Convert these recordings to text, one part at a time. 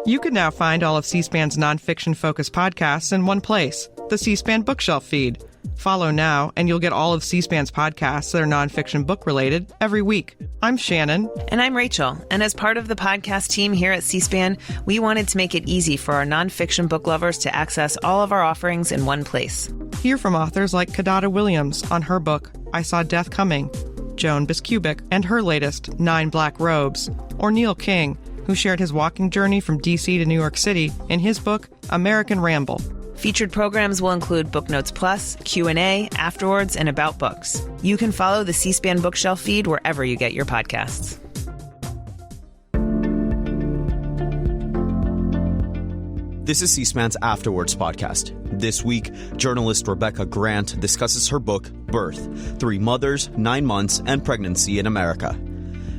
You can now find all of C-SPAN's nonfiction-focused podcasts in one place, the C-SPAN Bookshelf feed. Follow now, and you'll get all of C-SPAN's podcasts that are nonfiction book-related every week. I'm Shannon. And I'm Rachel. And as part of the podcast team here at C-SPAN, we wanted to make it easy for our nonfiction book lovers to access all of our offerings in one place. Hear from authors like Kadada Williams on her book, I Saw Death Coming, Joan Biskupic and her latest, 9 Black Robes, or Neil King, who shared his walking journey from D.C. to New York City in his book, American Ramble. Featured programs will include Book Notes Plus, Q&A, Afterwards, and About Books. You can follow the C-SPAN Bookshelf feed wherever you get your podcasts. This is C-SPAN's Afterwards podcast. This week, journalist Rebecca Grant discusses her book, Birth: 3 Mothers, 9 Months, and Pregnancy in America.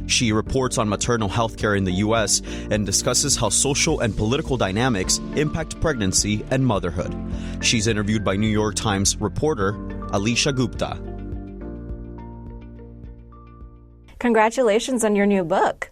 She reports on maternal health care in the U.S. and discusses how social and political dynamics impact pregnancy and motherhood. She's interviewed by New York Times reporter Alisha Gupta. Congratulations on your new book.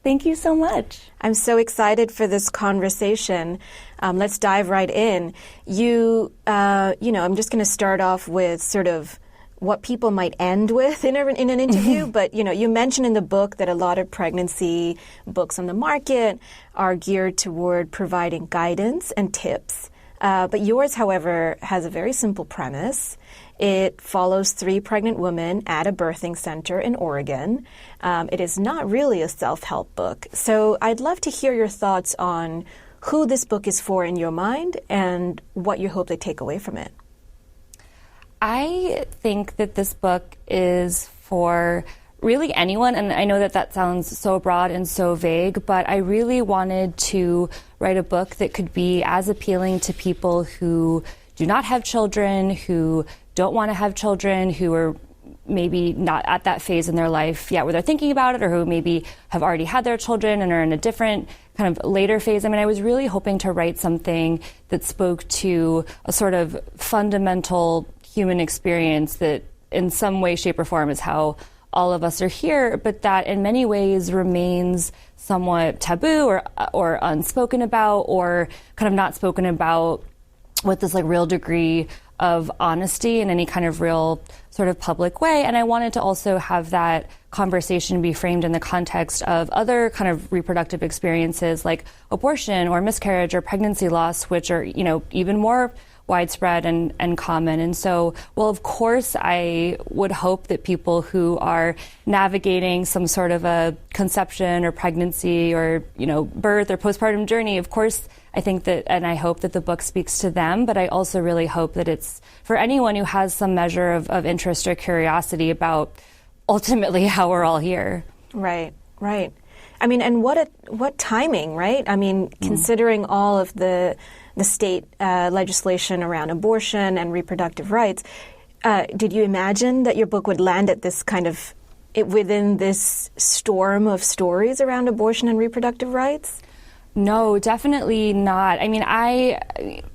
Thank you so much. I'm so excited for this conversation. Let's dive right in. I'm just going to start off with sort of what people might end with in an interview. But, you mentioned in the book that a lot of pregnancy books on the market are geared toward providing guidance and tips. But yours, however, has a very simple premise. It follows 3 pregnant women at a birthing center in Oregon. It is not really a self-help book. So I'd love to hear your thoughts on who this book is for in your mind and what you hope they take away from it. I think that this book is for really anyone, and I know that sounds so broad and so vague, but I really wanted to write a book that could be as appealing to people who do not have children, who don't want to have children, who are maybe not at that phase in their life yet where they're thinking about it, or who maybe have already had their children and are in a different kind of later phase. I mean, I was really hoping to write something that spoke to a sort of fundamental human experience that in some way, shape, or form is how all of us are here, but that in many ways remains somewhat taboo or unspoken about, or kind of not spoken about with this real degree of honesty in any kind of real sort of public way. And I wanted to also have that conversation be framed in the context of other kind of reproductive experiences like abortion or miscarriage or pregnancy loss, which are, even more widespread and common. And so, well, of course, I would hope that people who are navigating some sort of a conception or pregnancy or, birth or postpartum journey, of course, I think that, and I hope that the book speaks to them, but I also really hope that it's for anyone who has some measure of interest or curiosity about ultimately how we're all here. Right. I mean, and what timing, right? I mean, considering all of the state legislation around abortion and reproductive rights, did you imagine that your book would land at this kind of, within this storm of stories around abortion and reproductive rights? No, definitely not. I mean, I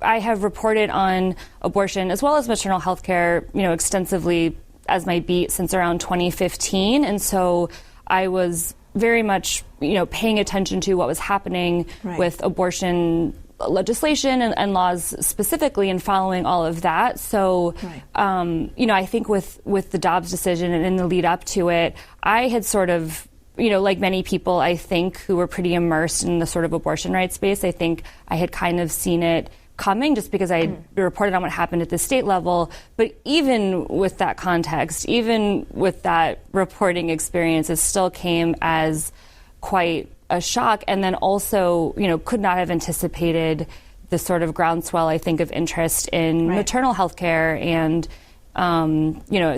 have reported on abortion as well as maternal health care, extensively as my beat since around 2015. And so I was very much, paying attention to what was happening with abortion legislation and laws specifically, and following all of that. So, I think with the Dobbs decision and in the lead up to it, I had sort of, like many people, I think, who were pretty immersed in the sort of abortion rights space, I think I had kind of seen it coming just because I reported on what happened at the state level. But even with that context, even with that reporting experience, it still came as quite a shock. And then also, could not have anticipated the sort of groundswell, I think, of interest in maternal health care and,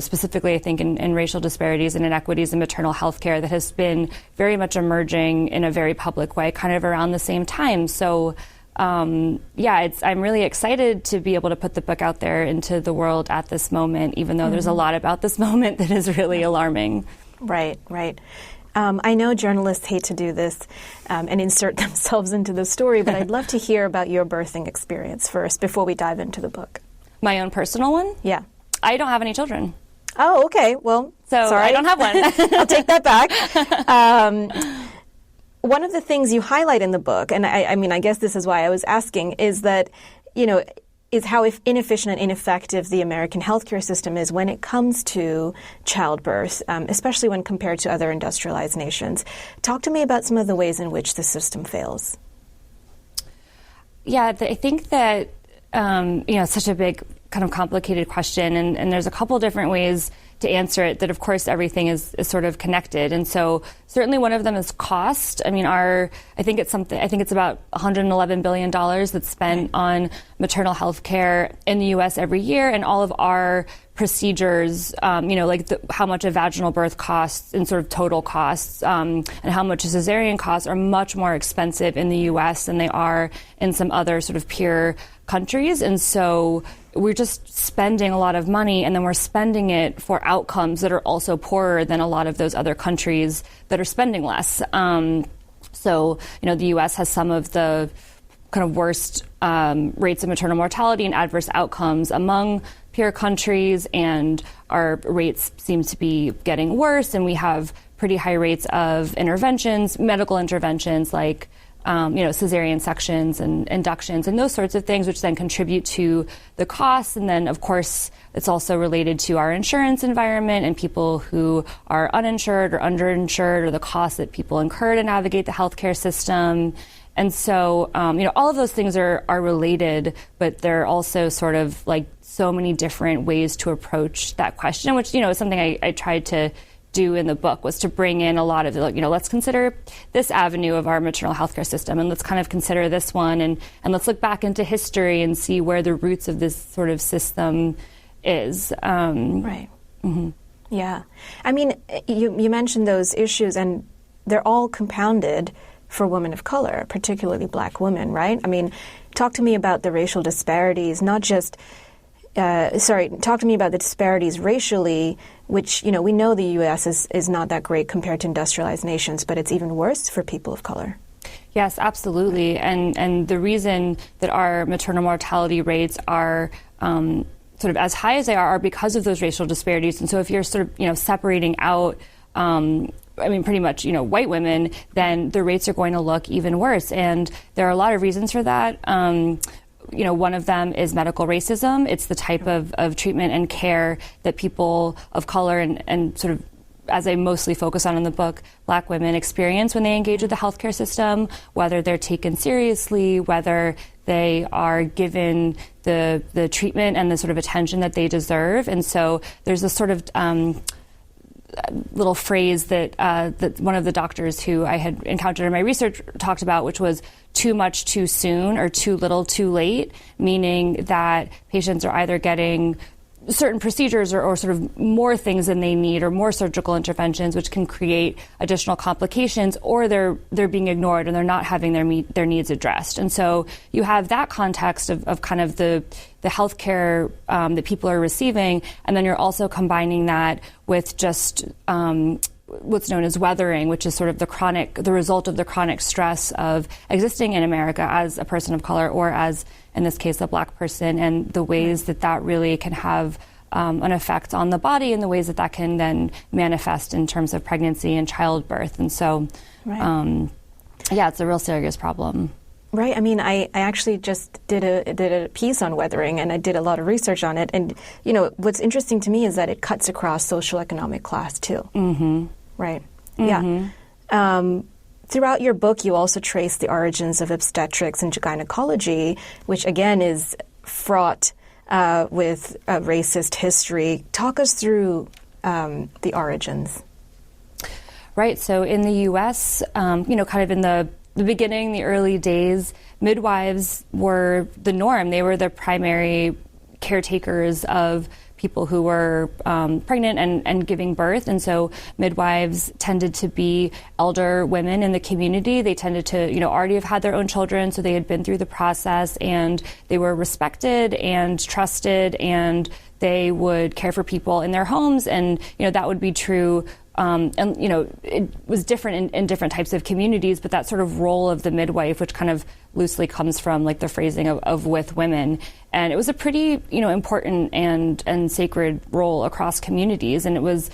specifically, I think, in racial disparities and inequities in maternal health care that has been very much emerging in a very public way, kind of around the same time. So, I'm really excited to be able to put the book out there into the world at this moment, even though there's a lot about this moment that is really alarming. Right. I know journalists hate to do this and insert themselves into the story, but I'd love to hear about your birthing experience first before we dive into the book. My own personal one? Yeah. I don't have any children. Oh, okay. Well, sorry. I don't have one. I'll take that back. one of the things you highlight in the book, and I mean, I guess this is why I was asking, is that, is how inefficient and ineffective the American healthcare system is when it comes to childbirth, especially when compared to other industrialized nations. Talk to me about some of the ways in which the system fails. Yeah, I think that, it's such a big kind of complicated question, and there's a couple different ways to answer it, that of course everything is sort of connected. And so certainly one of them is cost. I mean, I think it's about $111 billion that's spent on maternal health care in the U.S. every year, and all of our procedures, how much a vaginal birth costs and sort of total costs, and how much a cesarean costs are much more expensive in the U.S. than they are in some other sort of peer countries. And so we're just spending a lot of money, and then we're spending it for outcomes that are also poorer than a lot of those other countries that are spending less. So, the U.S. has some of the kind of worst rates of maternal mortality and adverse outcomes among peer countries, and our rates seem to be getting worse, and we have pretty high rates of interventions, medical interventions like cesarean sections and inductions and those sorts of things, which then contribute to the costs. And then, of course, it's also related to our insurance environment and people who are uninsured or underinsured, or the costs that people incur to navigate the healthcare system. And so, all of those things are related, but they're also sort of like so many different ways to approach that question, which, is something I tried to do in the book, was to bring in a lot of, let's consider this avenue of our maternal healthcare system, and let's kind of consider this one, and let's look back into history and see where the roots of this sort of system is. Right. Mm-hmm. Yeah. I mean, you mentioned those issues, and they're all compounded for women of color, particularly Black women, right? I mean, talk to me about the racial disparities, not just talk to me about the disparities racially, which, we know the U.S. is not that great compared to industrialized nations, but it's even worse for people of color. Yes, absolutely. And the reason that our maternal mortality rates are sort of as high as they are because of those racial disparities. And so if you're sort of, separating out pretty much, white women, then the rates are going to look even worse. And there are a lot of reasons for that. One of them is medical racism. It's the type of treatment and care that people of color and sort of, as I mostly focus on in the book, Black women experience when they engage with the healthcare system, whether they're taken seriously, whether they are given the treatment and the sort of attention that they deserve. And so there's this sort of little phrase that one of the doctors who I had encountered in my research talked about, which was too much too soon or too little too late, meaning that patients are either getting certain procedures or sort of more things than they need, or more surgical interventions, which can create additional complications, or they're being ignored and they're not having their needs addressed. And so you have that context of kind of the healthcare that people are receiving, and then you're also combining that with just what's known as weathering, which is sort of the result of the chronic stress of existing in America as a person of color, or as, in this case, a Black person, and the ways that really can have an effect on the body, and the ways that can then manifest in terms of pregnancy and childbirth. And so, it's a real serious problem. Right. I mean, I actually just did a piece on weathering, and I did a lot of research on it. And, what's interesting to me is that it cuts across social economic class, too. Mm-hmm. Right. Mm-hmm. Yeah. Throughout your book, you also trace the origins of obstetrics and gynecology, which, again, is fraught with a racist history. Talk us through the origins. Right. So in the U.S., kind of in the beginning, the early days, midwives were the norm. They were the primary caretakers of people who were pregnant and giving birth. And so midwives tended to be elder women in the community. They tended to, already have had their own children, so they had been through the process, and they were respected and trusted, and they would care for people in their homes. And, that would be true. It was different in different types of communities, but that sort of role of the midwife, which kind of loosely comes from like the phrasing of with women. And it was a pretty, important and sacred role across communities. And it was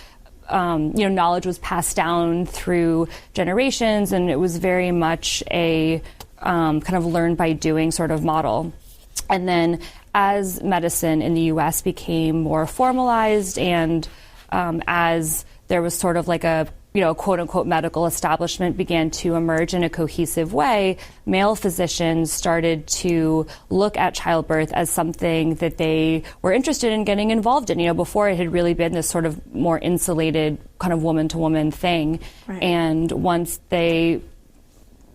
knowledge was passed down through generations, and it was very much a kind of learn by doing sort of model. And then as medicine in the U.S. became more formalized, and as there was sort of like a quote unquote medical establishment began to emerge in a cohesive way, male physicians started to look at childbirth as something that they were interested in getting involved in. Before it had really been this sort of more insulated kind of woman to woman thing. Right. And once they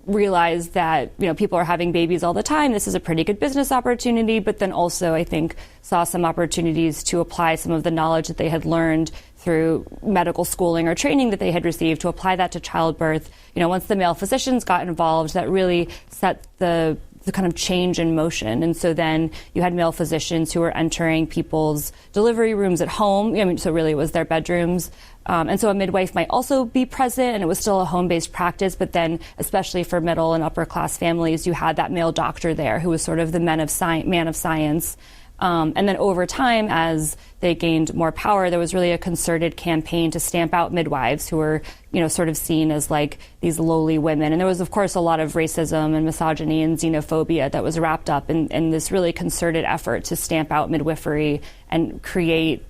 realized that people are having babies all the time, this is a pretty good business opportunity, but then also I think saw some opportunities to apply some of the knowledge that they had learned through medical schooling or training that they had received, to apply that to childbirth. Once the male physicians got involved, that really set the kind of change in motion. And so then you had male physicians who were entering people's delivery rooms at home. So really it was their bedrooms. And so a midwife might also be present, and it was still a home-based practice. But then, especially for middle and upper-class families, you had that male doctor there who was sort of the man of science. And then over time, as they gained more power, there was really a concerted campaign to stamp out midwives who were, sort of seen as like these lowly women. And there was, of course, a lot of racism and misogyny and xenophobia that was wrapped up in this really concerted effort to stamp out midwifery and create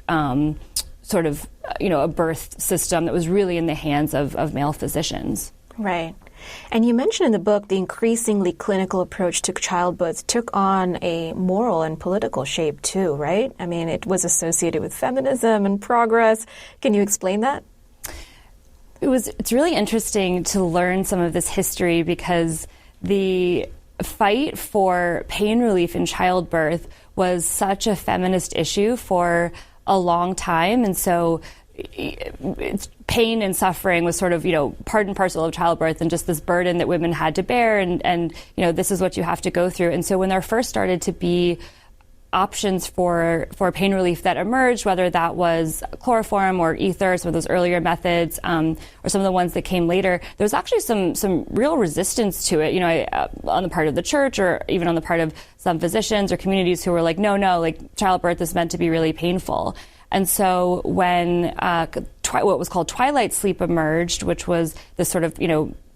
sort of, a birth system that was really in the hands of male physicians. Right. And you mentioned in the book the increasingly clinical approach to childbirth took on a moral and political shape too, right? I mean, it was associated with feminism and progress. Can you explain that? It's really interesting to learn some of this history, because the fight for pain relief in childbirth was such a feminist issue for a long time. And so pain and suffering was sort of, part and parcel of childbirth, and just this burden that women had to bear. And this is what you have to go through. And so when there first started to be options for pain relief that emerged, whether that was chloroform or ether, some of those earlier methods, or some of the ones that came later, there was actually some real resistance to it, on the part of the church, or even on the part of some physicians or communities who were like, no, like childbirth is meant to be really painful. And so when what was called twilight sleep emerged, which was this sort of,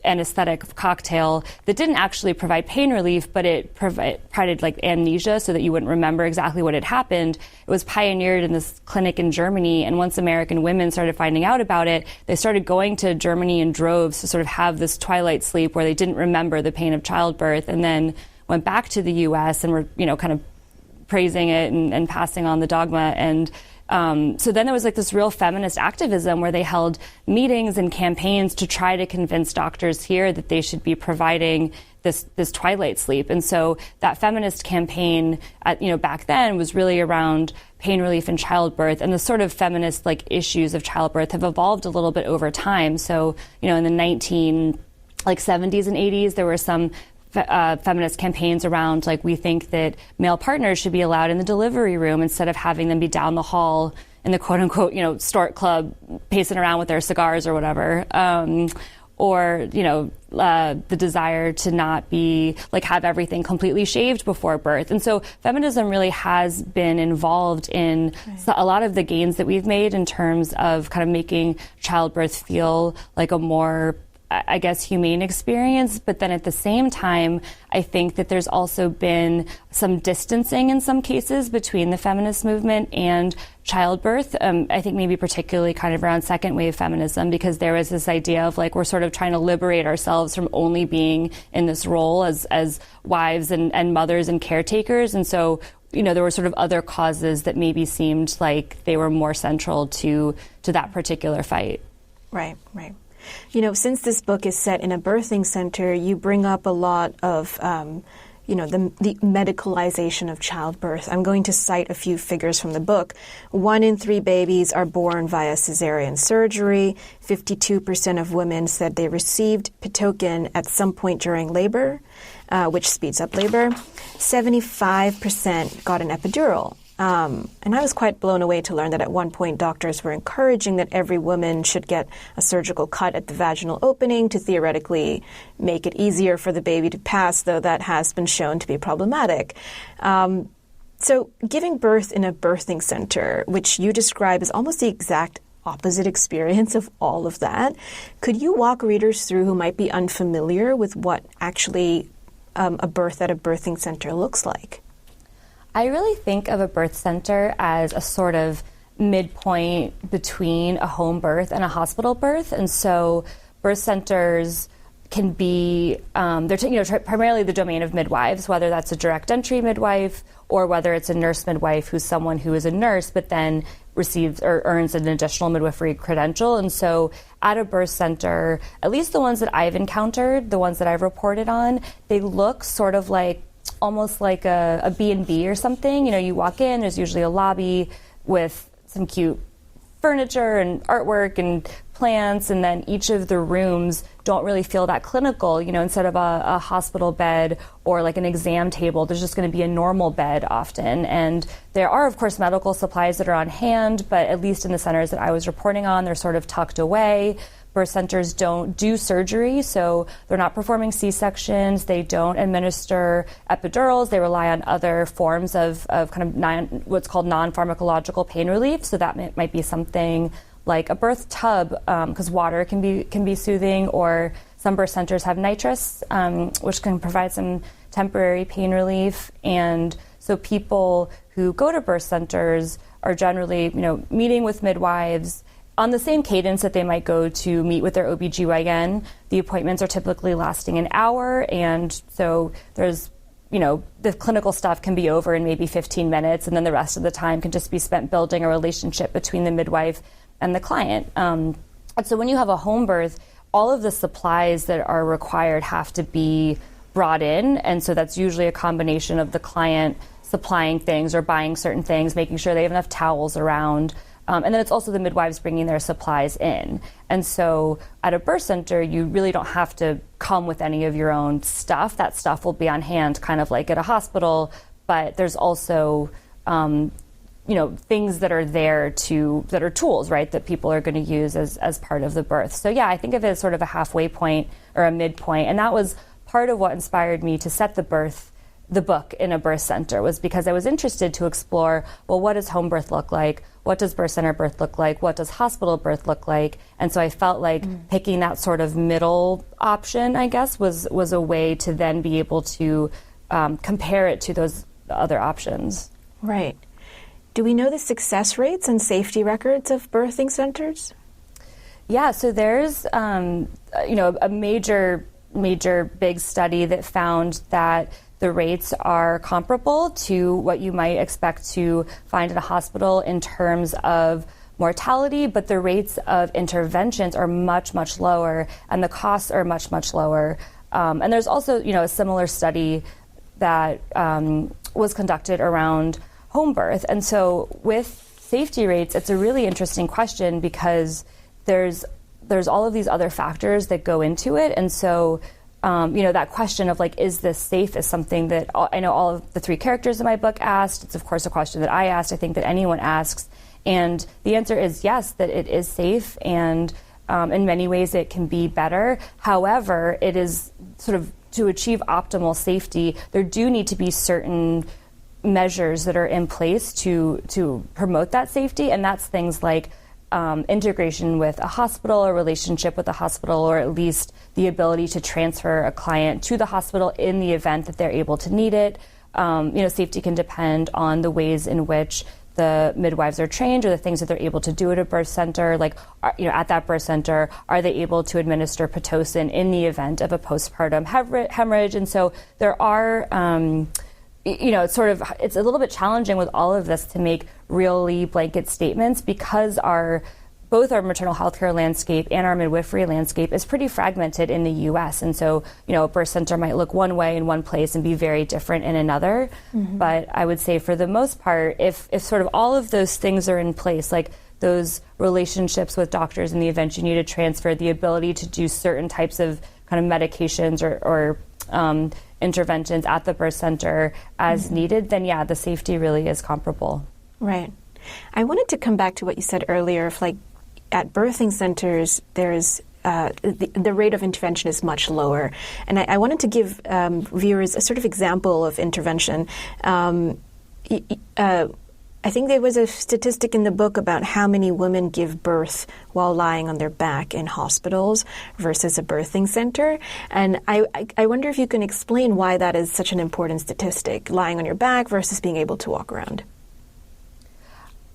anesthetic cocktail that didn't actually provide pain relief, but it provided like amnesia so that you wouldn't remember exactly what had happened. It was pioneered in this clinic in Germany. And once American women started finding out about it, they started going to Germany in droves to sort of have this twilight sleep where they didn't remember the pain of childbirth, and then went back to the U.S. and were, kind of praising it and passing on the dogma. And so then there was like this real feminist activism where they held meetings and campaigns to try to convince doctors here that they should be providing this twilight sleep. And so that feminist campaign, back then was really around pain relief in childbirth, and the sort of feminist like issues of childbirth have evolved a little bit over time. So, in the 70s and 80s, there were some feminist campaigns around, like, we think that male partners should be allowed in the delivery room instead of having them be down the hall in the quote unquote, Stork Club, pacing around with their cigars or whatever. Or, the desire to not be, like, have everything completely shaved before birth. And so feminism really has been involved in a lot of the gains that we've made in terms of kind of making childbirth feel like a more, I guess, humane experience. But then at the same time, I think that there's also been some distancing in some cases between the feminist movement and childbirth. I think maybe particularly kind of around second wave feminism, because there was this idea of like, we're sort of trying to liberate ourselves from only being in this role as wives and mothers and caretakers. And so, there were sort of other causes that maybe seemed like they were more central to that particular fight. Right. Since this book is set in a birthing center, you bring up a lot of, the medicalization of childbirth. I'm going to cite a few figures from the book. 1 in 3 babies are born via cesarean surgery. 52% of women said they received Pitocin at some point during labor, which speeds up labor. 75% got an epidural. And I was quite blown away to learn that at one point doctors were encouraging that every woman should get a surgical cut at the vaginal opening to theoretically make it easier for the baby to pass, though that has been shown to be problematic. So giving birth in a birthing center, which you describe as almost the exact opposite experience of all of that. Could you walk readers through who might be unfamiliar with what actually a birth at a birthing center looks like? I really think of a birth center as a sort of midpoint between a home birth and a hospital birth. And so birth centers can be, they're primarily the domain of midwives, whether that's a direct entry midwife or whether it's a nurse midwife who's someone who is a nurse but then receives or earns an additional midwifery credential. And so at a birth center, at least the ones that I've encountered, the ones that I've reported on, they look sort of like almost like a B&B or something. You walk in, there's usually a lobby with some cute furniture and artwork and plants, and then each of the rooms don't really feel that clinical. Instead of a hospital bed or like an exam table, there's just going to be a normal bed often. And there are, of course, medical supplies that are on hand, but at least in the centers that I was reporting on, they're sort of tucked away. Birth centers don't do surgery, so they're not performing C-sections. They don't administer epidurals. They rely on other forms of kind of what's called non-pharmacological pain relief. So that might be something like a birth tub, because water can be soothing, or some birth centers have nitrous, which can provide some temporary pain relief. And so people who go to birth centers are generally, meeting with midwives on the same cadence that they might go to meet with their OBGYN. The appointments are typically lasting an hour, and so there's, the clinical stuff can be over in maybe 15 minutes, and then the rest of the time can just be spent building a relationship between the midwife and the client. And so when you have a home birth, all of the supplies that are required have to be brought in, and so that's usually a combination of the client supplying things or buying certain things, making sure they have enough towels around. And then it's also the midwives bringing their supplies in. And so at a birth center, you really don't have to come with any of your own stuff. That stuff will be on hand, kind of like at a hospital. But there's also, things that are there that are tools, right, that people are going to use as part of the birth. So yeah, I think of it as sort of a halfway point or a midpoint. And that was part of what inspired me to set the book in a birth center, was because I was interested to explore, well, what does home birth look like? What does birth center birth look like? What does hospital birth look like? And so I felt like picking that sort of middle option, I guess, was a way to then be able to compare it to those other options. Right. Do we know the success rates and safety records of birthing centers? Yeah, so there's a major big study that found that the rates are comparable to what you might expect to find in a hospital in terms of mortality, but the rates of interventions are much, much lower, and the costs are much, much lower. And there's also, a similar study that was conducted around home birth. And so with safety rates, it's a really interesting question because there's all of these other factors that go into it. And so that question of like, is this safe, is something that I know all of the three characters in my book asked. It's of course a question that I asked. I think that anyone asks. And the answer is yes, that it is safe. And in many ways it can be better. However, it is sort of, to achieve optimal safety, there do need to be certain measures that are in place to promote that safety. And that's things like integration with a hospital, a relationship with a hospital, or at least the ability to transfer a client to the hospital in the event that they're able to need it. Safety can depend on the ways in which the midwives are trained or the things that they're able to do at a birth center. Like, at that birth center, are they able to administer Pitocin in the event of a postpartum hemorrhage? And so there are, it's a little bit challenging with all of this to make really blanket statements because both our maternal health care landscape and our midwifery landscape is pretty fragmented in the U.S. And so, a birth center might look one way in one place and be very different in another. Mm-hmm. But I would say for the most part, if sort of all of those things are in place, like those relationships with doctors in the event you need a transfer, the ability to do certain types of kind of medications or interventions at the birth center as needed, then yeah, the safety really is comparable. Right. I wanted to come back to what you said earlier, if like at birthing centers, there's the rate of intervention is much lower. And I wanted to give viewers a sort of example of intervention. I I think there was a statistic in the book about how many women give birth while lying on their back in hospitals versus a birthing center. And I wonder if you can explain why that is such an important statistic, lying on your back versus being able to walk around.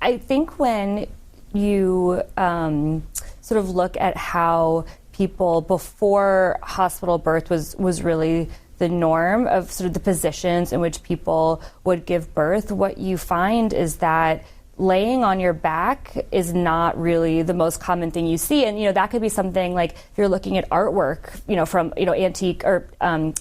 I think when you sort of look at how people before hospital birth was really the norm of sort of the positions in which people would give birth, what you find is that laying on your back is not really the most common thing you see. And, that could be something like if you're looking at artwork, from, antique or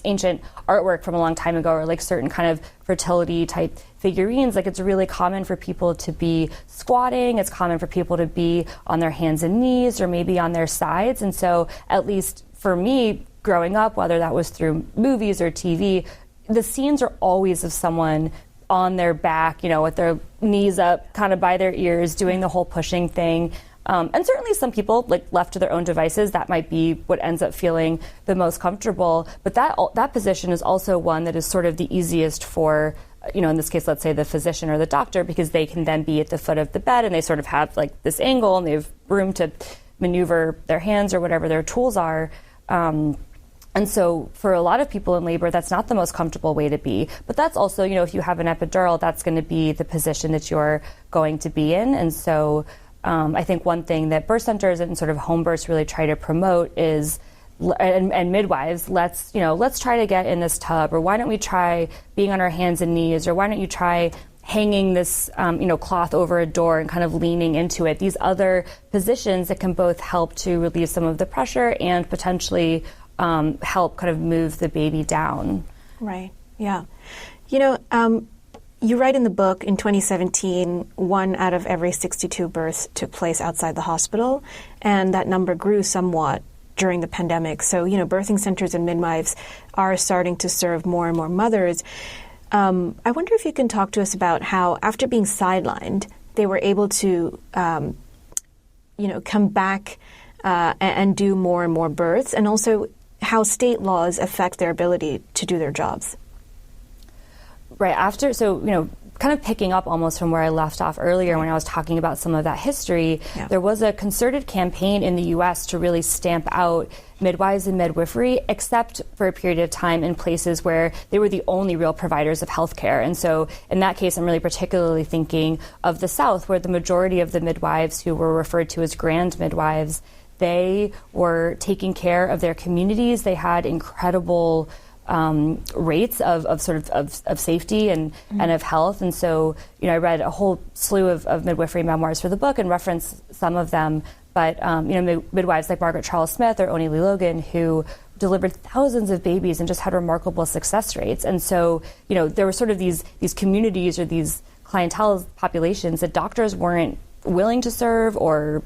ancient artwork from a long time ago, or like certain kind of fertility type figurines, like it's really common for people to be squatting. It's common for people to be on their hands and knees or maybe on their sides. And so at least for me, growing up, whether that was through movies or TV, the scenes are always of someone on their back, with their knees up, kind of by their ears, doing the whole pushing thing. And certainly some people, like left to their own devices, that might be what ends up feeling the most comfortable. But that position is also one that is sort of the easiest for, in this case, let's say the physician or the doctor, because they can then be at the foot of the bed and they sort of have like this angle and they have room to maneuver their hands or whatever their tools are. And so for a lot of people in labor, that's not the most comfortable way to be. But that's also, if you have an epidural, that's going to be the position that you're going to be in. And so I think one thing that birth centers and sort of home births really try to promote is, and midwives, let's try to get in this tub, or why don't we try being on our hands and knees, or why don't you try hanging this, cloth over a door and kind of leaning into it. These other positions that can both help to relieve some of the pressure and potentially help kind of move the baby down. Right. Yeah. You write in the book in 2017, 1 out of every 62 births took place outside the hospital, and that number grew somewhat during the pandemic. So, birthing centers and midwives are starting to serve more and more mothers. I wonder if you can talk to us about how, after being sidelined, they were able to, come back and do more and more births, and also how state laws affect their ability to do their jobs. Right. Kind of picking up almost from where I left off earlier when I was talking about some of that history, there was a concerted campaign in the U.S. to really stamp out midwives and midwifery, except for a period of time in places where they were the only real providers of healthcare. And so in that case, I'm really particularly thinking of the South, where the majority of the midwives who were referred to as grand midwives, they were taking care of their communities. They had incredible rates of safety and of health. And so, I read a whole slew of midwifery memoirs for the book and referenced some of them. But, midwives like Margaret Charles Smith or Oni Lee Logan, who delivered thousands of babies and just had remarkable success rates. And so, there were sort of these communities or these clientele populations that doctors weren't willing to serve, or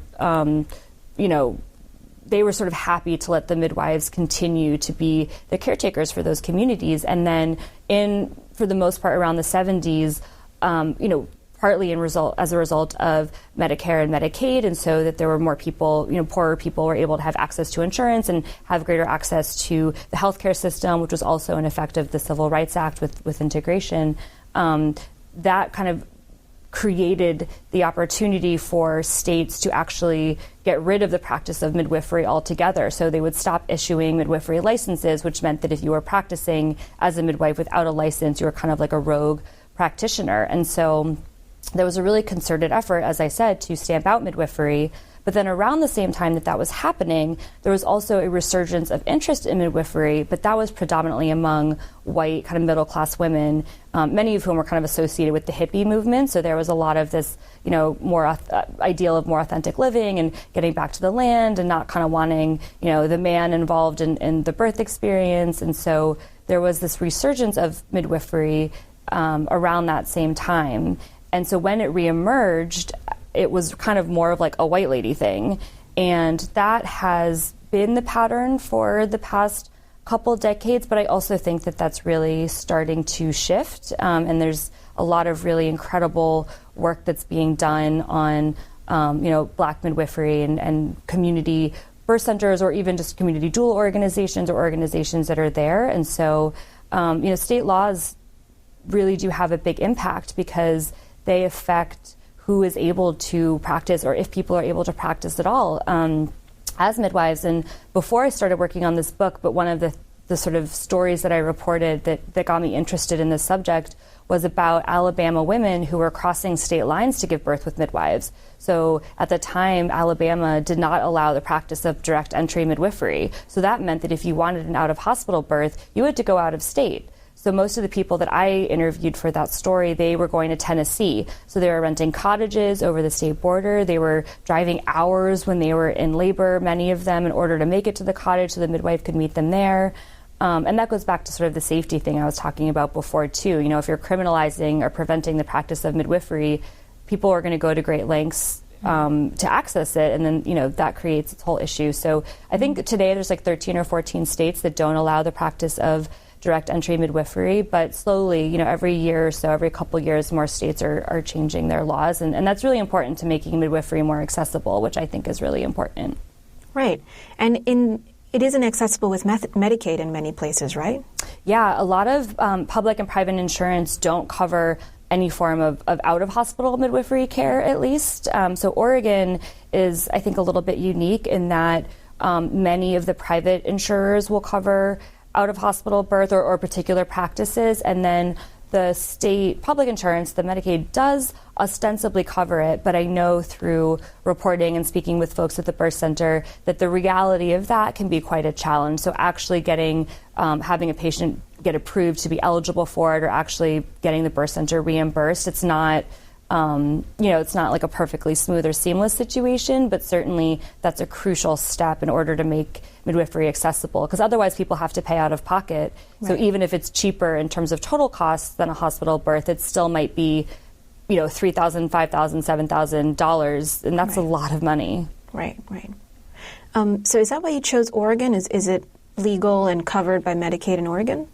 they were sort of happy to let the midwives continue to be the caretakers for those communities. And then for the most part, around the 70s, partly as a result of Medicare and Medicaid, and so that there were more people, poorer people were able to have access to insurance and have greater access to the healthcare system, which was also an effect of the Civil Rights Act with integration. That kind of created the opportunity for states to actually get rid of the practice of midwifery altogether. So they would stop issuing midwifery licenses, which meant that if you were practicing as a midwife without a license, you were kind of like a rogue practitioner. And so there was a really concerted effort, as I said, to stamp out midwifery. But then around the same time that was happening, there was also a resurgence of interest in midwifery, but that was predominantly among white kind of middle-class women, many of whom were kind of associated with the hippie movement. So there was a lot of this, more ideal of more authentic living and getting back to the land and not kind of wanting, the man involved in the birth experience. And so there was this resurgence of midwifery around that same time. And so when it reemerged, it was kind of more of like a white lady thing. And that has been the pattern for the past couple decades, but I also think that that's really starting to shift. And there's a lot of really incredible work that's being done on, Black midwifery and community birth centers, or even just community dual organizations or organizations that are there. And so, state laws really do have a big impact, because they affect who is able to practice, or if people are able to practice at all as midwives. And before I started working on this book, but one of the sort of stories that I reported that got me interested in this subject was about Alabama women who were crossing state lines to give birth with midwives. So at the time, Alabama did not allow the practice of direct entry midwifery. So that meant that if you wanted an out-of-hospital birth, you had to go out of state. So most of the people that I interviewed for that story, they were going to Tennessee. So they were renting cottages over the state border. They were driving hours when they were in labor, many of them, in order to make it to the cottage so the midwife could meet them there. And that goes back to sort of the safety thing I was talking about before, too. You know, if you're criminalizing or preventing the practice of midwifery, people are going to go to great lengths to access it, and then, you know, that creates its whole issue. So I think today there's like 13 or 14 states that don't allow the practice of direct entry midwifery, but slowly, you know, every year or so, every couple of years, more states are changing their laws, and that's really important to making midwifery more accessible, which I think is really important. Right. And it isn't accessible with Medicaid in many places, right? Yeah, a lot of public and private insurance don't cover any form of out-of-hospital midwifery care, at least. So Oregon is, I think, a little bit unique in that many of the private insurers will cover out-of-hospital birth or particular practices, and then the state public insurance, the Medicaid, does ostensibly cover it, but I know through reporting and speaking with folks at the birth center that the reality of that can be quite a challenge. So actually getting, having a patient get approved to be eligible for it, or actually getting the birth center reimbursed, it's not, it's not like a perfectly smooth or seamless situation, but certainly that's a crucial step in order to make midwifery accessible, because otherwise people have to pay out of pocket. Right. So even if it's cheaper in terms of total costs than a hospital birth, it still might be, you know, $3,000, $5,000, $7,000, and that's a lot of money. Right. So is that why you chose Oregon? Is it legal and covered by Medicaid in Oregon?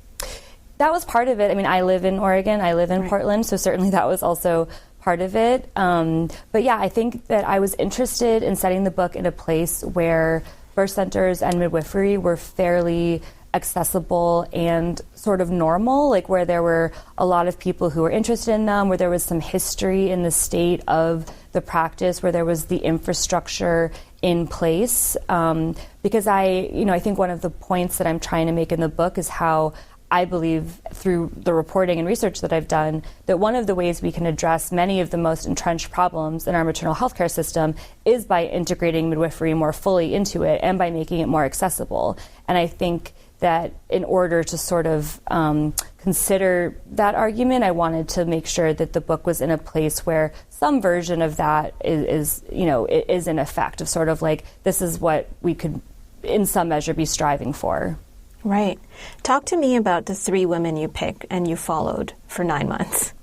That was part of it. I mean, I live in Oregon. I live in Portland, so certainly that was also part of it. But yeah, I think that I was interested in setting the book in a place where birth centers and midwifery were fairly accessible and sort of normal, like where there were a lot of people who were interested in them, where there was some history in the state of the practice, where there was the infrastructure in place. Because I think one of the points that I'm trying to make in the book is how I believe, through the reporting and research that I've done, that one of the ways we can address many of the most entrenched problems in our maternal health care system is by integrating midwifery more fully into it and by making it more accessible. And I think that in order to sort of consider that argument, I wanted to make sure that the book was in a place where some version of that is in effect, of sort of like, this is what we could, in some measure, be striving for. Right. Talk to me about the 3 women you picked and you followed for 9 months.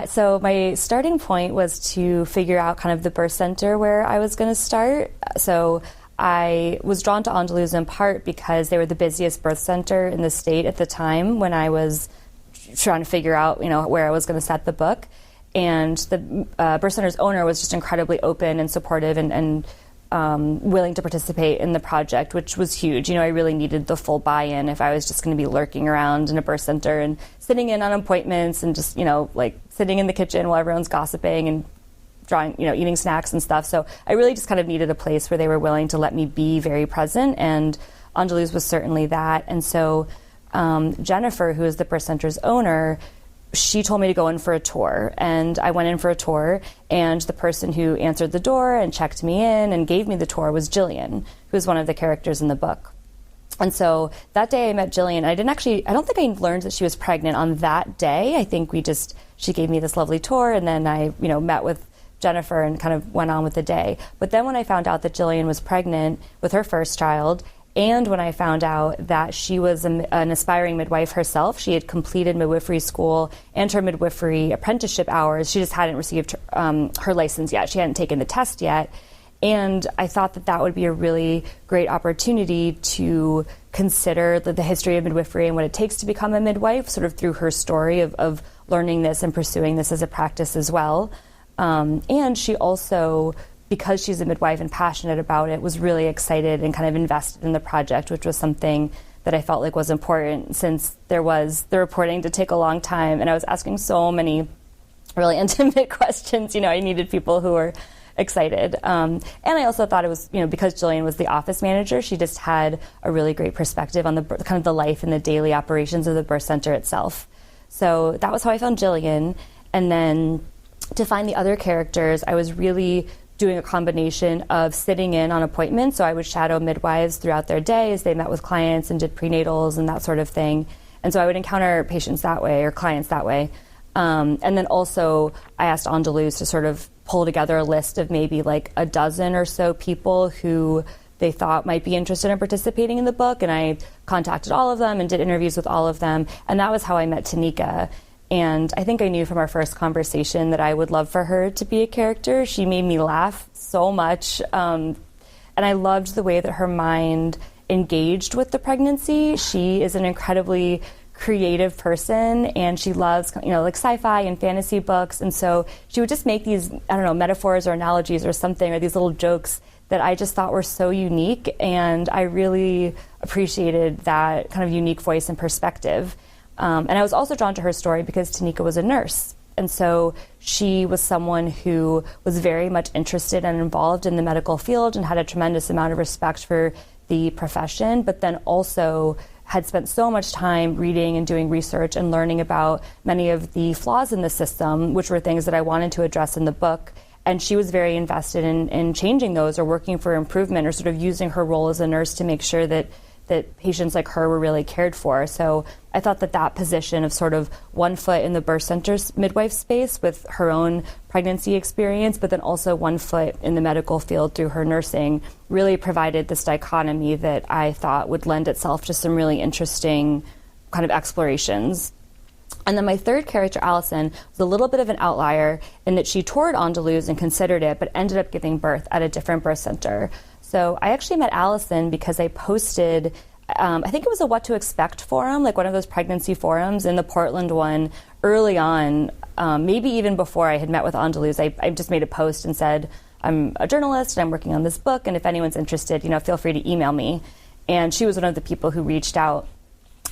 So my starting point was to figure out kind of the birth center where I was going to start. So I was drawn to Andalusia in part because they were the busiest birth center in the state at the time when I was trying to figure out, where I was going to set the book. And the birth center's owner was just incredibly open and supportive and willing to participate in the project, which was huge. I really needed the full buy-in if I was just going to be lurking around in a birth center and sitting in on appointments and just, like sitting in the kitchen while everyone's gossiping and drawing, eating snacks and stuff. So I really just kind of needed a place where they were willing to let me be very present, and Andalusia was certainly that. And so Jennifer, who is the birth center's owner, she told me to go in for a tour, and I went in for a tour, and the person who answered the door and checked me in and gave me the tour was Jillian, who is one of the characters in the book. And so that day I met Jillian. I don't think I learned that she was pregnant on that day. I think she gave me this lovely tour, and then I, met with Jennifer and kind of went on with the day. But then when I found out that Jillian was pregnant with her first child, and when I found out that she was an aspiring midwife herself, she had completed midwifery school and her midwifery apprenticeship hours. She just hadn't received her license yet. She hadn't taken the test yet. And I thought that would be a really great opportunity to consider the history of midwifery and what it takes to become a midwife, sort of through her story of learning this and pursuing this as a practice as well. And she also, because she's a midwife and passionate about it, was really excited and kind of invested in the project, which was something that I felt like was important, since there was the reporting to take a long time, and I was asking so many really intimate questions. I needed people who were excited. And I also thought it was, because Jillian was the office manager, she just had a really great perspective on the kind of the life and the daily operations of the birth center itself. So that was how I found Jillian. And then to find the other characters, I was really doing a combination of sitting in on appointments. So I would shadow midwives throughout their day as they met with clients and did prenatals and that sort of thing. And so I would encounter patients that way or clients that way. And then also I asked Andaluz to sort of pull together a list of maybe like a dozen or so people who they thought might be interested in participating in the book. And I contacted all of them and did interviews with all of them. And that was how I met Tanika. And I think I knew from our first conversation that I would love for her to be a character. She made me laugh so much. And I loved the way that her mind engaged with the pregnancy. She is an incredibly creative person, and she loves, like sci-fi and fantasy books. And so she would just make these, metaphors or analogies or something, or these little jokes that I just thought were so unique. And I really appreciated that kind of unique voice and perspective. And I was also drawn to her story because Tanika was a nurse. And so she was someone who was very much interested and involved in the medical field and had a tremendous amount of respect for the profession, but then also had spent so much time reading and doing research and learning about many of the flaws in the system, which were things that I wanted to address in the book. And she was very invested in changing those or working for improvement or sort of using her role as a nurse to make sure that patients like her were really cared for. So I thought that position of sort of one foot in the birth center's midwife space with her own pregnancy experience, but then also one foot in the medical field through her nursing, really provided this dichotomy that I thought would lend itself to some really interesting kind of explorations. And then my third character, Allison, was a little bit of an outlier in that she toured Andaluz and considered it, but ended up giving birth at a different birth center. So I actually met Allison because I posted, I think it was a What to Expect forum, like one of those pregnancy forums, in the Portland one early on, maybe even before I had met with Andaluz. I just made a post and said, I'm a journalist and I'm working on this book, and if anyone's interested, feel free to email me. And she was one of the people who reached out.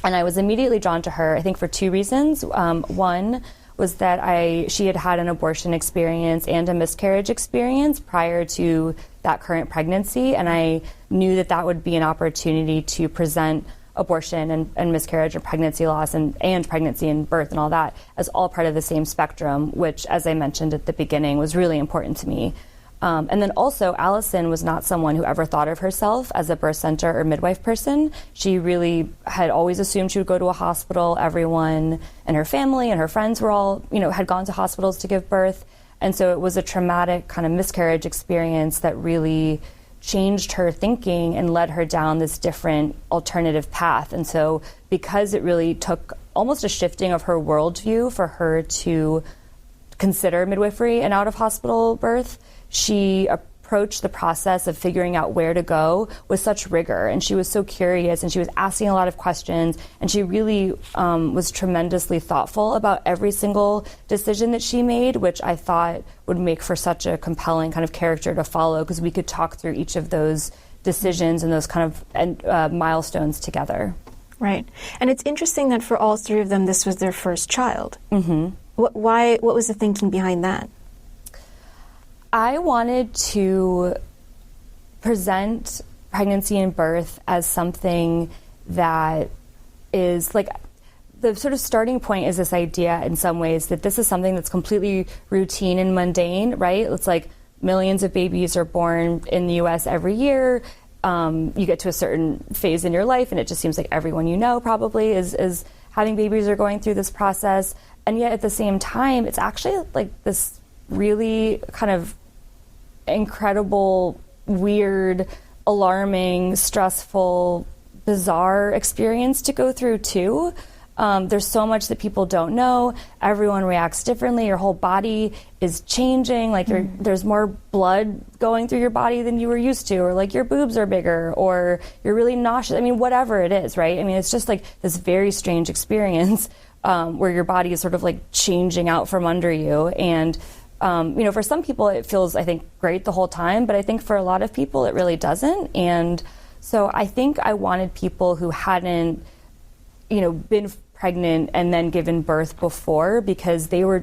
And I was immediately drawn to her, I think for two reasons. One was that she had an abortion experience and a miscarriage experience prior to that current pregnancy, and I knew that would be an opportunity to present abortion and miscarriage and pregnancy loss and pregnancy and birth and all that as all part of the same spectrum, which, as I mentioned at the beginning, was really important to me. And then also, Allison was not someone who ever thought of herself as a birth center or midwife person. She really had always assumed she would go to a hospital. Everyone and her family and her friends were all, had gone to hospitals to give birth. And so it was a traumatic kind of miscarriage experience that really changed her thinking and led her down this different alternative path. And so because it really took almost a shifting of her worldview for her to consider midwifery and out-of-hospital birth, she approached the process of figuring out where to go with such rigor, and she was so curious, and she was asking a lot of questions, and she really was tremendously thoughtful about every single decision that she made, which I thought would make for such a compelling kind of character to follow, because we could talk through each of those decisions and those kind of milestones together. Right. And it's interesting that for all three of them, this was their first child. Mm-hmm. What was the thinking behind that? I wanted to present pregnancy and birth as something that is like the sort of starting point is this idea in some ways that this is something that's completely routine and mundane, right? It's like millions of babies are born in the U.S. every year. You get to a certain phase in your life, and it just seems like everyone you know probably is having babies or going through this process. And yet at the same time, it's actually like this really kind of incredible, weird, alarming, stressful, bizarre experience to go through too. There's so much that people don't know. Everyone reacts differently. Your whole body is changing. Like there's more blood going through your body than you were used to, or like your boobs are bigger, or you're really nauseous. I mean, whatever it is, right? I mean, it's just like this very strange experience where your body is sort of like changing out from under you. And for some people it feels, I think, great the whole time, but I think for a lot of people it really doesn't. And so I think I wanted people who hadn't, been pregnant and then given birth before, because they were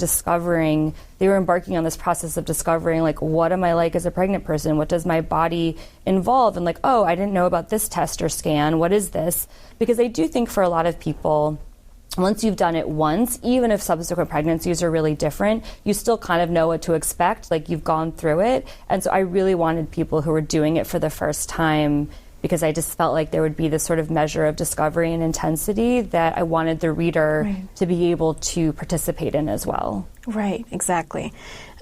embarking on this process of discovering, like, what am I like as a pregnant person? What does my body involve? And like, oh, I didn't know about this test or scan. What is this? Because I do think for a lot of people, once you've done it once, even if subsequent pregnancies are really different, you still kind of know what to expect, like you've gone through it. And so I really wanted people who were doing it for the first time, because I just felt like there would be this sort of measure of discovery and intensity that I wanted the reader to be able to participate in as well. Right, exactly.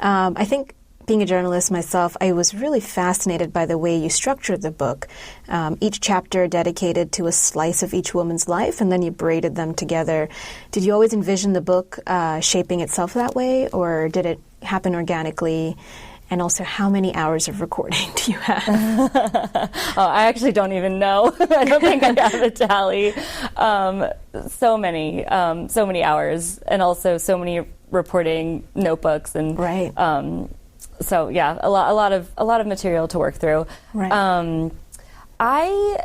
I think being a journalist myself, I was really fascinated by the way you structured the book. Each chapter dedicated to a slice of each woman's life, and then you braided them together. Did you always envision the book shaping itself that way, or did it happen organically? And also, how many hours of recording do you have? I actually don't even know. I don't think I have a tally. So many hours, and also so many reporting notebooks, and so yeah, a lot of material to work through. Right. I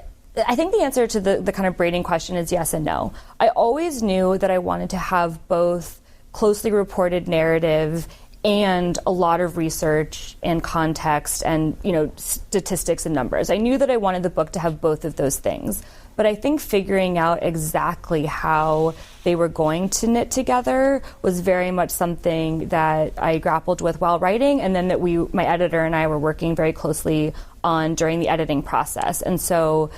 think the answer to the kind of braiding question is yes and no. I always knew that I wanted to have both closely reported narrative and a lot of research and context and, statistics and numbers. I knew that I wanted the book to have both of those things. But I think figuring out exactly how they were going to knit together was very much something that I grappled with while writing, and then that my editor and I were working very closely on during the editing process. And so,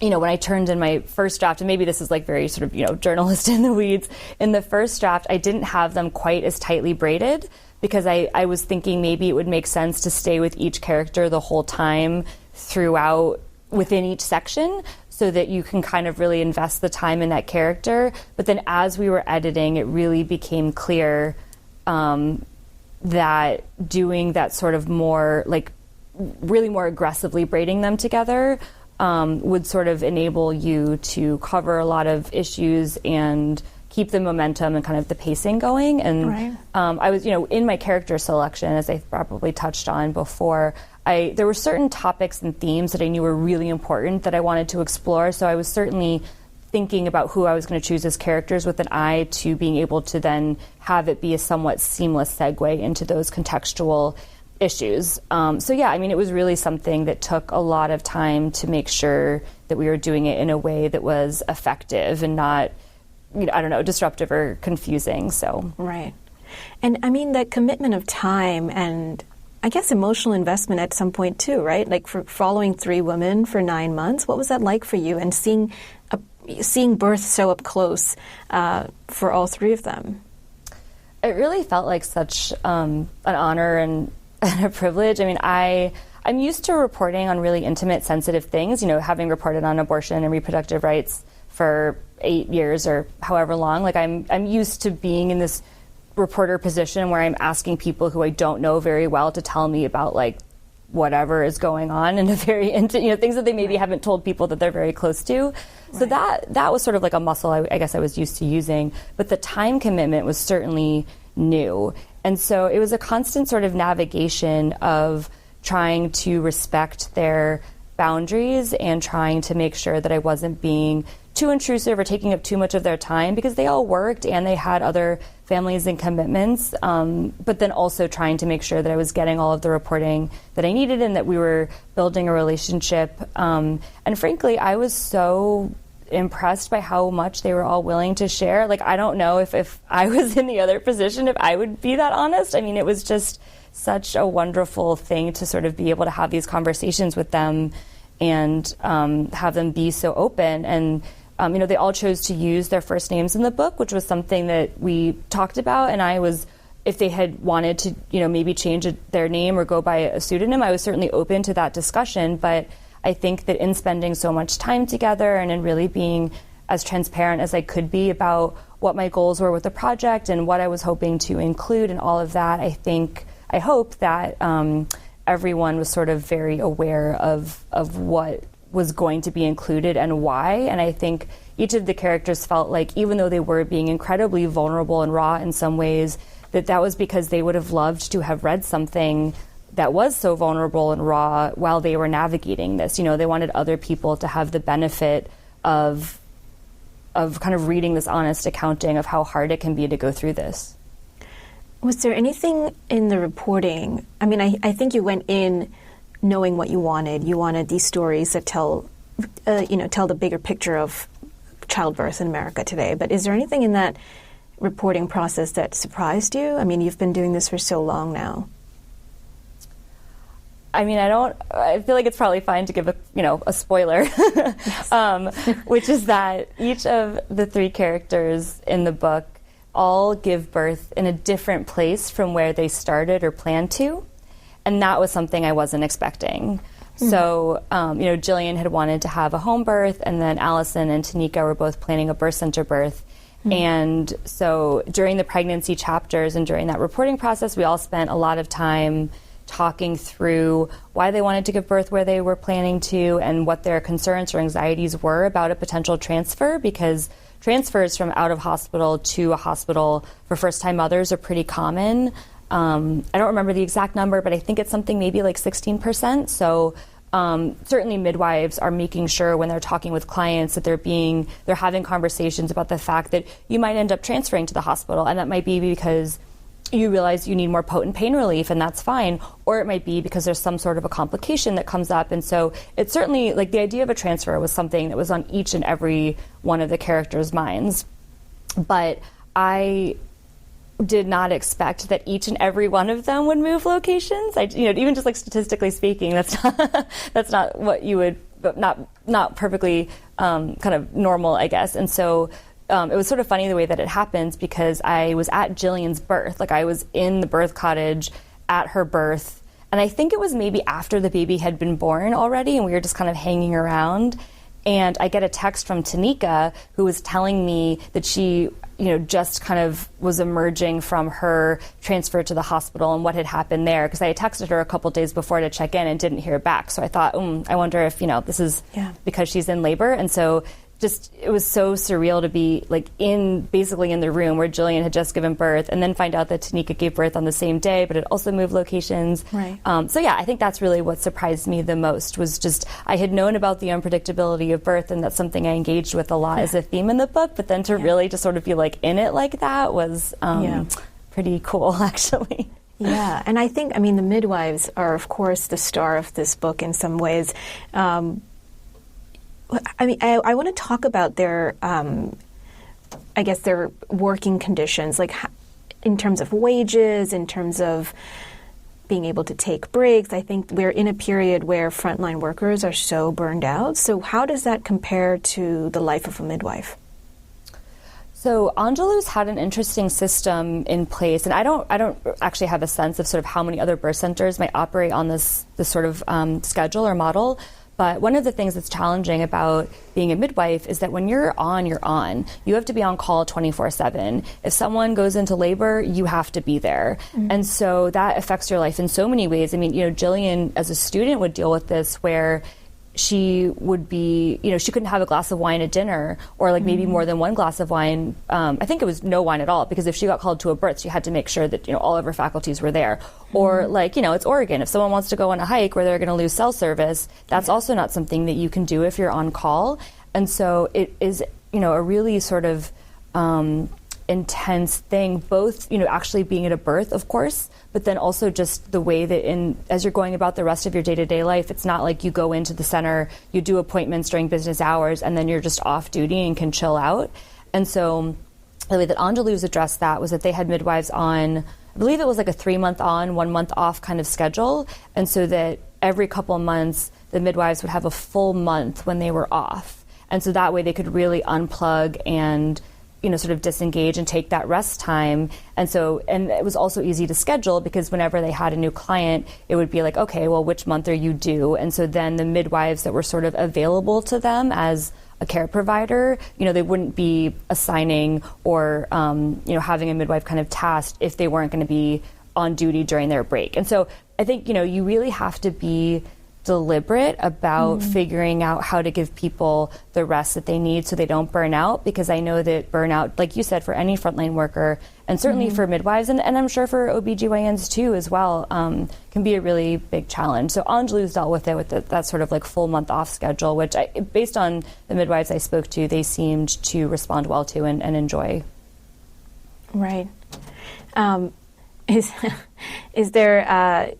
when I turned in my first draft, and maybe this is like very sort of, journalist in the weeds, in the first draft, I didn't have them quite as tightly braided, because I was thinking maybe it would make sense to stay with each character the whole time throughout within each section, so that you can kind of really invest the time in that character. But then as we were editing, it really became clear that doing that sort of more, like really more aggressively braiding them together would sort of enable you to cover a lot of issues and keep the momentum and kind of the pacing going. And I was, in my character selection, as I probably touched on before, there were certain topics and themes that I knew were really important that I wanted to explore. So I was certainly thinking about who I was going to choose as characters with an eye to being able to then have it be a somewhat seamless segue into those contextual issues. It was really something that took a lot of time to make sure that we were doing it in a way that was effective and not, disruptive or confusing. So right. And I mean, that commitment of time and I guess emotional investment at some point too, right? Like for following 3 women for 9 months, what was that like for you? And seeing birth so up close for all 3 of them? It really felt like such an honor and a privilege. I mean, I'm used to reporting on really intimate, sensitive things, having reported on abortion and reproductive rights for 8 years or however long. Like I'm used to being in this reporter position where I'm asking people who I don't know very well to tell me about like whatever is going on in a very intimate, things that they maybe haven't told people that they're very close to. So that was sort of like a muscle I guess I was used to using, but the time commitment was certainly new. And so it was a constant sort of navigation of trying to respect their boundaries and trying to make sure that I wasn't being too intrusive or taking up too much of their time, because they all worked and they had other families and commitments, but then also trying to make sure that I was getting all of the reporting that I needed and that we were building a relationship. And frankly, I was so impressed by how much they were all willing to share. Like, I don't know if I was in the other position, if I would be that honest. I mean, it was just such a wonderful thing to sort of be able to have these conversations with them and have them be so open. And they all chose to use their first names in the book, which was something that we talked about. And I was, if they had wanted to, maybe change their name or go by a pseudonym, I was certainly open to that discussion. But I think that in spending so much time together and in really being as transparent as I could be about what my goals were with the project and what I was hoping to include and all of that, I hope that everyone was sort of very aware of what was going to be included and why. And I think each of the characters felt like, even though they were being incredibly vulnerable and raw in some ways, that was because they would have loved to have read something that was so vulnerable and raw while they were navigating this. They wanted other people to have the benefit of kind of reading this honest accounting of how hard it can be to go through this. Was there anything in the reporting? I mean, I think you went in knowing what you wanted. You wanted these stories that tell the bigger picture of childbirth in America today. But is there anything in that reporting process that surprised you? I mean, you've been doing this for so long now. I mean, I feel like it's probably fine to give a spoiler, which is that each of the 3 characters in the book all give birth in a different place from where they started or planned to. And that was something I wasn't expecting. Mm-hmm. So, Jillian had wanted to have a home birth, and then Allison and Tanika were both planning a birth center birth. Mm-hmm. And so during the pregnancy chapters and during that reporting process, we all spent a lot of time talking through why they wanted to give birth where they were planning to and what their concerns or anxieties were about a potential transfer, because transfers from out of hospital to a hospital for first-time mothers are pretty common. I don't remember the exact number, but I think it's something maybe like 16%. So certainly midwives are making sure when they're talking with clients that they're having conversations about the fact that you might end up transferring to the hospital, and that might be because you realize you need more potent pain relief, and that's fine. Or it might be because there's some sort of a complication that comes up. And so it's certainly, like, the idea of a transfer was something that was on each and every one of the characters' minds. But I did not expect that each and every one of them would move locations. Even just like statistically speaking, that's not what you would, but not perfectly kind of normal, I guess. And so it was sort of funny the way that it happens, because I was at Jillian's birth. Like, I was in the birth cottage at her birth. And I think it was maybe after the baby had been born already, and we were just kind of hanging around. And I get a text from Tanika, who was telling me that she, just kind of was emerging from her transfer to the hospital and what had happened there. Because I had texted her a couple days before to check in and didn't hear back. So I thought, I wonder if, this is because she's in labor. And so it was so surreal to be basically in the room where Jillian had just given birth, and then find out that Tanika gave birth on the same day, but it also moved locations. Right. I think that's really what surprised me the most, was just, I had known about the unpredictability of birth, and that's something I engaged with a lot as a theme in the book, but then to really just sort of be in it like that was pretty cool, actually. Yeah, and I think, the midwives are, of course, the star of this book in some ways. I want to talk about their working conditions, in terms of wages, in terms of being able to take breaks. I think we're in a period where frontline workers are so burned out. So how does that compare to the life of a midwife? So Angelou's had an interesting system in place, and I don't actually have a sense of sort of how many other birth centers might operate on this sort of schedule or model. But one of the things that's challenging about being a midwife is that when you're on, you're on. You have to be on call 24/7. If someone goes into labor, you have to be there. Mm-hmm. And so that affects your life in so many ways. Jillian, as a student, would deal with this where she would be, she couldn't have a glass of wine at dinner, or maybe more than one glass of wine. I think it was no wine at all, because if she got called to a birth, she had to make sure that, all of her faculties were there. Or it's Oregon. If someone wants to go on a hike where they're going to lose cell service, that's also not something that you can do if you're on call. And so it is, a really sort of intense thing, both, actually being at a birth, of course, but then also just the way that as you're going about the rest of your day-to-day life, it's not like you go into the center, you do appointments during business hours, and then you're just off duty and can chill out. And so the way that Angelou's addressed that was that they had midwives on, I believe it was like a 3-month on, 1 month off kind of schedule. And so that every couple of months, the midwives would have a full month when they were off. And so that way they could really unplug and sort of disengage and take that rest time. And it was also easy to schedule, because whenever they had a new client, it would be like, okay, well, which month are you due? And so then the midwives that were sort of available to them as a care provider, they wouldn't be assigning or, having a midwife kind of tasked if they weren't going to be on duty during their break. And so I think, you really have to be deliberate about figuring out how to give people the rest that they need so they don't burn out, because I know that burnout, like you said, for any frontline worker, and certainly for midwives, and I'm sure for OBGYNs too as well, can be a really big challenge. So Anjalu's dealt with it with that sort of like full month off schedule, which based on the midwives I spoke to, they seemed to respond well to and enjoy. Right. Is there...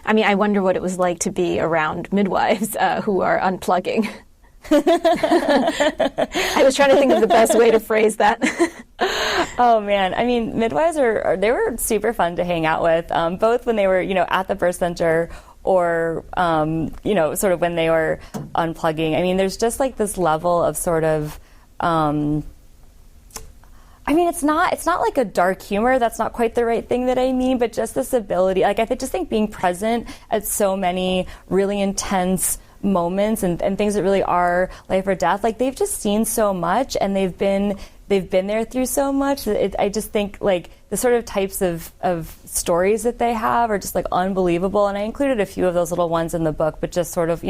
I mean, I wonder what it was like to be around midwives who are unplugging. I was trying to think of the best way to phrase that. Oh man, I mean, midwives they were super fun to hang out with, both when they were, at the birth center or, sort of when they were unplugging. I mean, there's just like this level of sort of, it's not like a dark humor. That's not quite the right thing that I mean, but just this ability, like I just think being present at so many really intense moments and things that really are life or death, like they've just seen so much and they've been there through so much. I just think like the sort of types of stories that they have are just like unbelievable. And I included a few of those little ones in the book, but just sort of,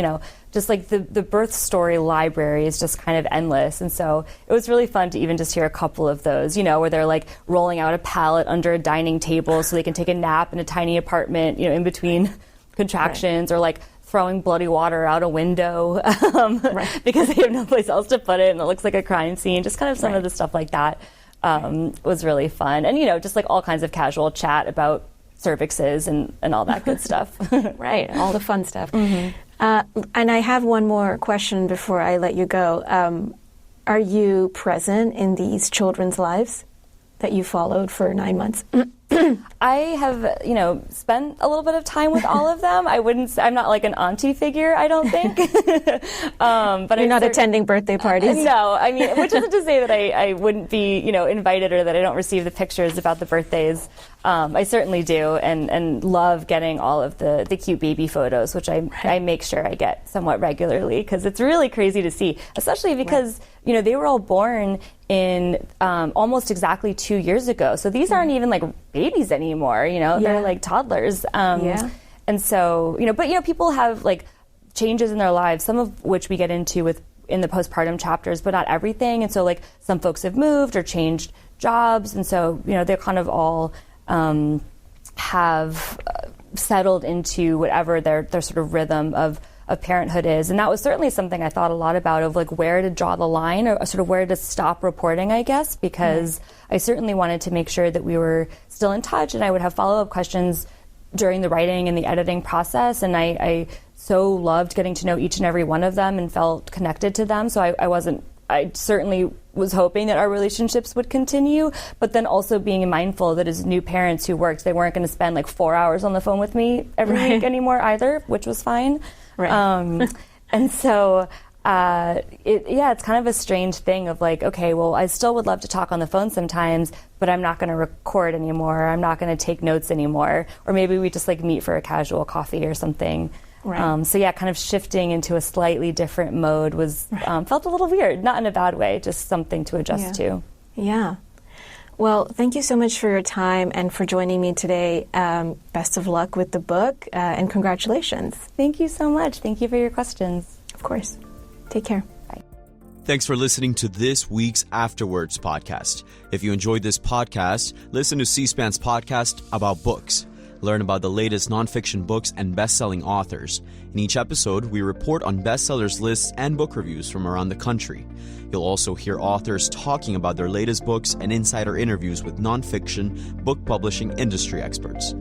just like the birth story library is just kind of endless. And so it was really fun to even just hear a couple of those, where they're like rolling out a pallet under a dining table so they can take a nap in a tiny apartment, in between contractions, or like throwing bloody water out a window because they have no place else to put it and it looks like a crime scene. Just kind of some of the stuff like that was really fun. And, just like all kinds of casual chat about cervixes and all that good stuff. Right, all the fun stuff. And I have one more question before I let you go. Are you present in these children's lives that you followed for 9 months? I have, spent a little bit of time with all of them. I'm not like an auntie figure, I don't think. But you're not attending birthday parties? No, I mean, which isn't to say that I wouldn't be, invited or that I don't receive the pictures about the birthdays. I certainly do, and love getting all of the cute baby photos, which I make sure I get somewhat regularly, because it's really crazy to see, especially because, they were all born in almost exactly 2 years ago. So these aren't even like babies anymore, they're like toddlers. And so, but people have like changes in their lives, some of which we get into in the postpartum chapters, but not everything. And so like some folks have moved or changed jobs. And so, they're kind of all have settled into whatever their sort of rhythm of parenthood is. And that was certainly something I thought a lot about, of like where to draw the line, or sort of where to stop reporting, I guess, because I certainly wanted to make sure that we were still in touch, and I would have follow-up questions during the writing and the editing process. And I so loved getting to know each and every one of them and felt connected to them. So I certainly was hoping that our relationships would continue, but then also being mindful that as new parents who worked, they weren't going to spend like 4 hours on the phone with me every week anymore either, which was fine. Right. And so, it's kind of a strange thing of like, okay, well, I still would love to talk on the phone sometimes, but I'm not going to record anymore. I'm not going to take notes anymore. Or maybe we just like meet for a casual coffee or something. Right. Kind of shifting into a slightly different mode was felt a little weird, not in a bad way, just something to adjust to. Yeah. Well, thank you so much for your time and for joining me today. Best of luck with the book and congratulations. Thank you so much. Thank you for your questions. Of course. Take care. Bye. Thanks for listening to this week's Afterwards podcast. If you enjoyed this podcast, listen to C-SPAN's podcast about books. Learn about the latest nonfiction books and best-selling authors. In each episode, we report on bestsellers lists and book reviews from around the country. You'll also hear authors talking about their latest books and insider interviews with nonfiction book publishing industry experts.